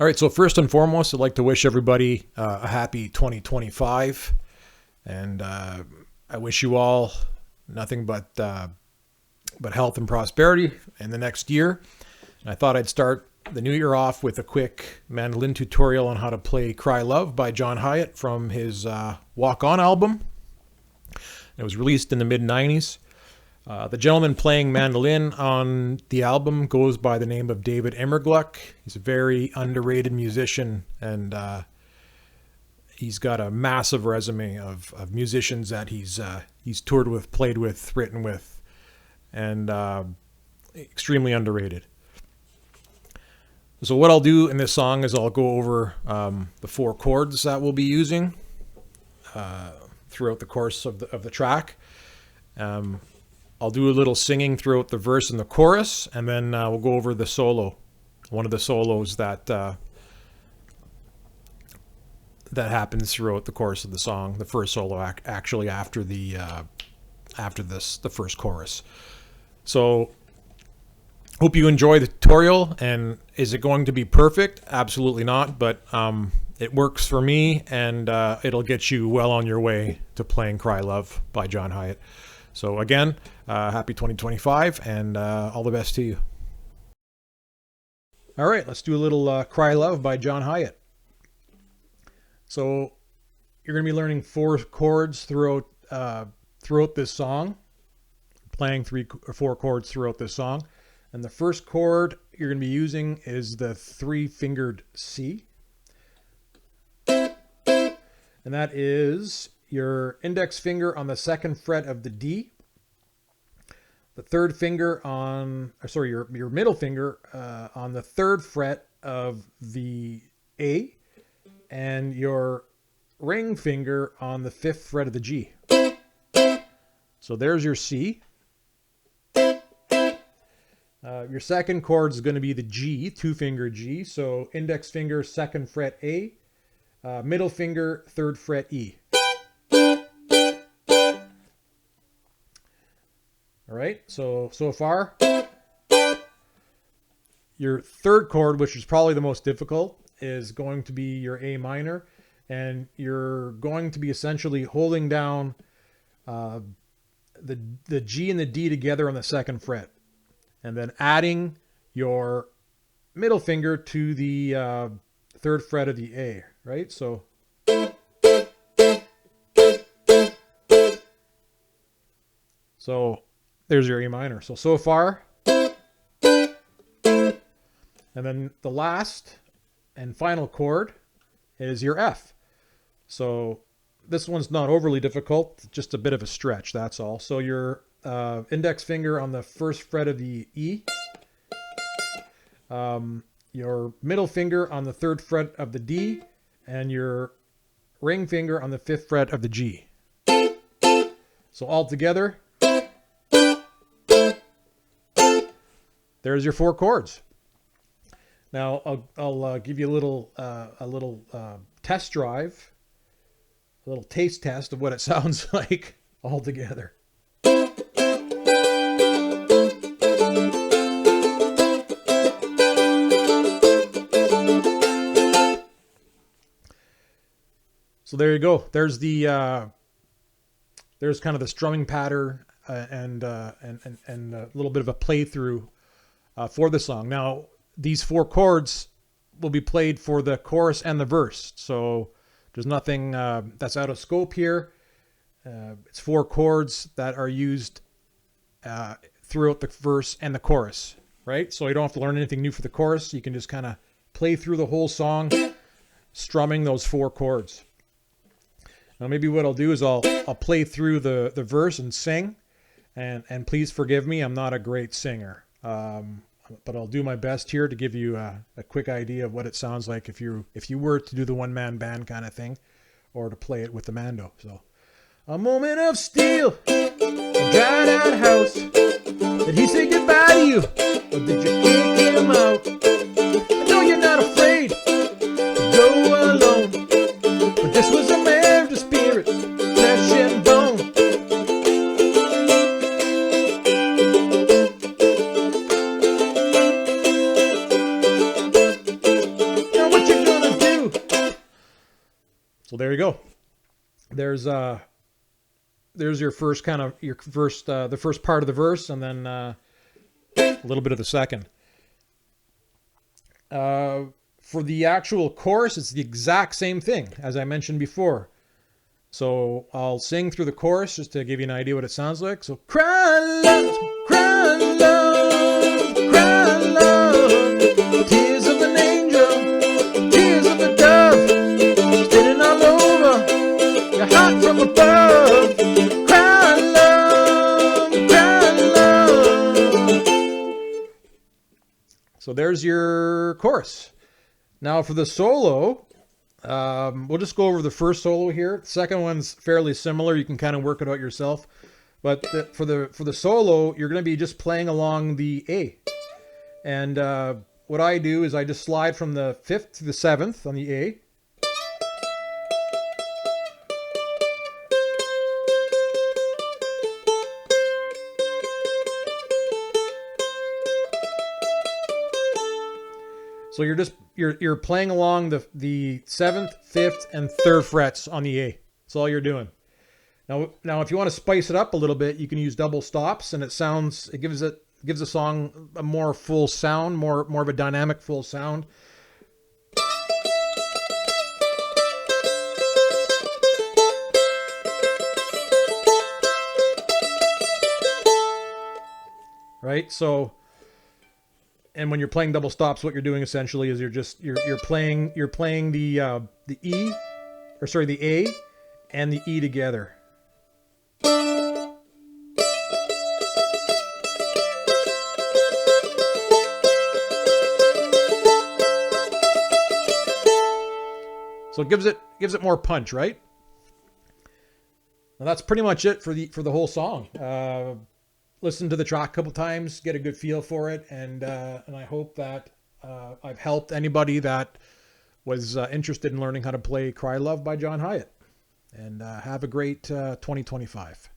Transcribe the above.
All right, so first and foremost, I'd like to wish everybody a happy 2025, and I wish you all nothing but health and prosperity in the next year. And I thought I'd start the new year off with a quick mandolin tutorial on how to play Cry Love by John Hiatt from his Walk On album. It was released in the mid-90s. The gentleman playing mandolin on the album goes by the name of David Immergluck. He's a very underrated musician, and he's got a massive resume of musicians that he's toured with, played with, written with, and extremely underrated. So what I'll do in this song is I'll go over the 4 chords that we'll be using throughout the course of the track. I'll do a little singing throughout the verse and the chorus, and then we'll go over the solo, one of the solos that happens throughout the course of the song. The first solo actually after the first chorus. So hope you enjoy the tutorial. And is it going to be perfect? Absolutely not, but it works for me, and it'll get you well on your way to playing Cry Love by John Hiatt. So again, happy 2025, and all the best to you. All right, let's do a little Cry Love by John Hiatt. So you're going to be learning 4 chords throughout this song, playing 3 or 4 chords throughout this song. And the first chord you're going to be using is the 3-fingered C. And that is your index finger on the 2nd fret of the D, the 3rd finger on, your middle finger on the 3rd fret of the A, and your ring finger on the 5th fret of the G. So there's your C. Your second chord is going to be the G, 2-finger G. So index finger, 2nd fret A, middle finger, 3rd fret E. All right, so far, your 3rd chord, which is probably the most difficult, is going to be your A minor, and you're going to be essentially holding down the G and the D together on the 2nd fret, and then adding your middle finger to the 3rd fret of the A, right? So there's your A minor. So far. And then the last and final chord is your F. So this one's not overly difficult, just a bit of a stretch, that's all. So your index finger on the 1st fret of the E, your middle finger on the 3rd fret of the D, and your ring finger on the 5th fret of the G. So all together, there's your 4 chords. Now I'll give you a little test drive, a little taste test of what it sounds like all together. So there you go. There's the there's kind of the strumming pattern and a little bit of a playthrough for the song. Now, these 4 chords will be played for the chorus and the verse. So there's nothing that's out of scope here. It's 4 chords that are used throughout the verse and the chorus, right? So you don't have to learn anything new for the chorus. You can just kind of play through the whole song, strumming those 4 chords. Now, maybe what I'll do is I'll play through the verse and sing. And please forgive me, I'm not a great singer. But I'll do my best here to give you a quick idea of what it sounds like if you were to do the one-man band kind of thing, or to play it with the mando. So, a moment of steel, a dried out house. Did he say goodbye to you, or did you kick him out? I know you're not afraid to go alone, but this was a marriage of spirit, flesh and bone. Now you go. There's your first the first part of the verse, and then a little bit of the second. For the actual chorus, it's the exact same thing as I mentioned before. So I'll sing through the chorus just to give you an idea what it sounds like. So cry love, cry love, cry love, tears of an angel, tears of a dove, spitting all over your heart from above. Cry love, cry love. So there's your chorus. Now for the solo, we'll just go over the first solo here. The second one's fairly similar. You can kind of work it out yourself. But for the solo, you're going to be just playing along the A. And what I do is I just slide from the 5th to the 7th on the A. So you're playing along the 7th, 5th, and 3rd frets on the A. That's all you're doing. Now if you want to spice it up a little bit, you can use double stops, and it gives the song a more full sound, more of a dynamic full sound. Right? So, and when you're playing double stops, what you're doing essentially is you're playing the E, or sorry, the A and the E together. So it gives it more punch, right? Now that's pretty much it for the whole song. Listen to the track a couple times, get a good feel for it, and I hope that I've helped anybody that was interested in learning how to play Cry Love by John Hiatt. And have a great 2025.